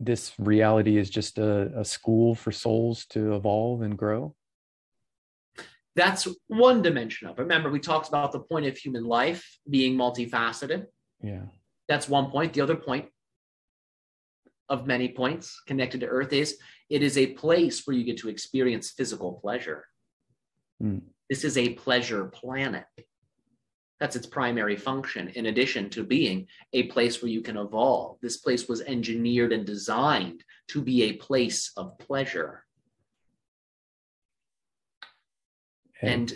this reality is just a school for souls to evolve and grow? That's one dimension of it. Remember, we talked about the point of human life being multifaceted. Yeah. That's one point. The other point of many points connected to Earth is it is a place where you get to experience physical pleasure. This is a pleasure planet. That's its primary function, in addition to being a place where you can evolve. This place was engineered and designed to be a place of pleasure. And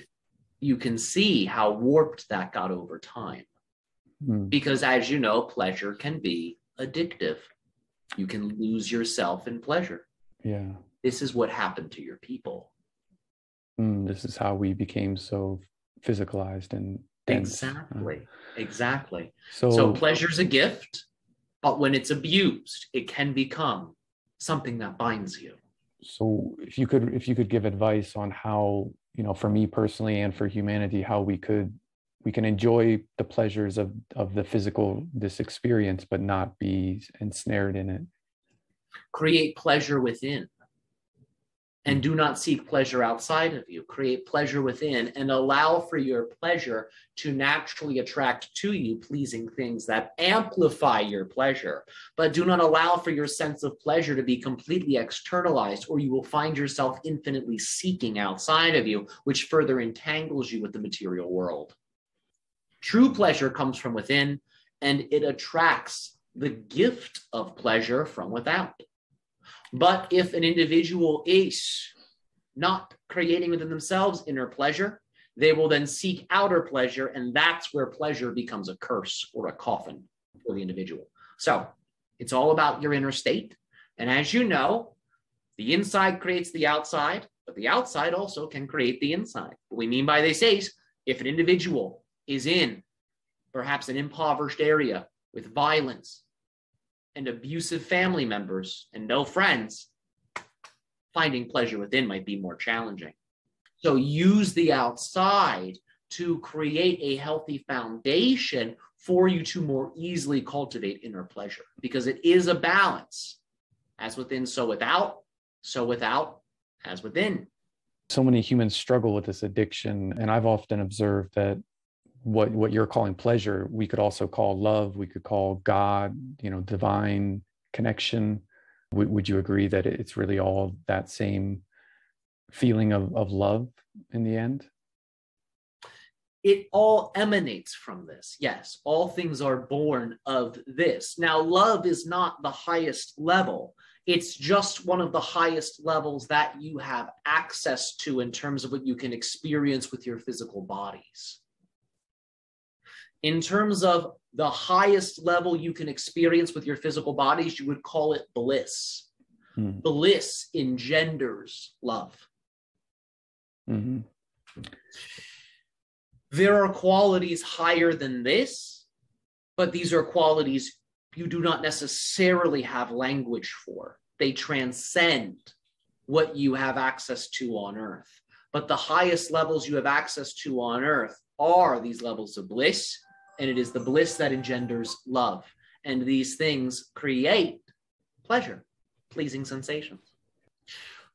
you can see how warped that got over time. Because as you know, pleasure can be addictive. You can lose yourself in pleasure. Yeah. This is what happened to your people. This is how we became so physicalized and dense. Exactly. So pleasure's a gift, but when it's abused, it can become something that binds you. So if you could give advice on how, for me personally and for humanity, how we can enjoy the pleasures of the physical, this experience, but not be ensnared in it. Create pleasure within. And do not seek pleasure outside of you. Create pleasure within and allow for your pleasure to naturally attract to you pleasing things that amplify your pleasure. But do not allow for your sense of pleasure to be completely externalized, or you will find yourself infinitely seeking outside of you, which further entangles you with the material world. True pleasure comes from within, and it attracts the gift of pleasure from without. But if an individual is not creating within themselves inner pleasure, they will then seek outer pleasure, and that's where pleasure becomes a curse or a coffin for the individual. So it's all about your inner state. And as you know, the inside creates the outside, but the outside also can create the inside. What we mean by this is, if an individual is in perhaps an impoverished area with violence and abusive family members and no friends, finding pleasure within might be more challenging. So use the outside to create a healthy foundation for you to more easily cultivate inner pleasure, because it is a balance. As within, so without as within. So many humans struggle with this addiction, and I've often observed that what you're calling pleasure, we could also call love, we could call God, divine connection. Would you agree that it's really all that same feeling of love in the end? It all emanates from this. Yes, all things are born of this. Now, love is not the highest level. It's just one of the highest levels that you have access to in terms of what you can experience with your physical bodies. In terms of the highest level you can experience with your physical bodies, you would call it bliss. Bliss engenders love. There are qualities higher than this, but these are qualities you do not necessarily have language for. They transcend what you have access to on earth. But the highest levels you have access to on earth are these levels of bliss, and it is the bliss that engenders love. And these things create pleasure, pleasing sensations.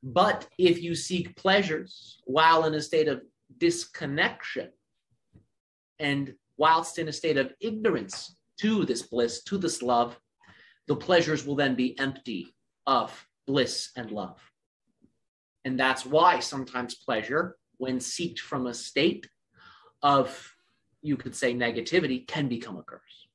But if you seek pleasures while in a state of disconnection, and whilst in a state of ignorance to this bliss, to this love, the pleasures will then be empty of bliss and love. And that's why sometimes pleasure, when sought from a state of, you could say, negativity, can become a curse.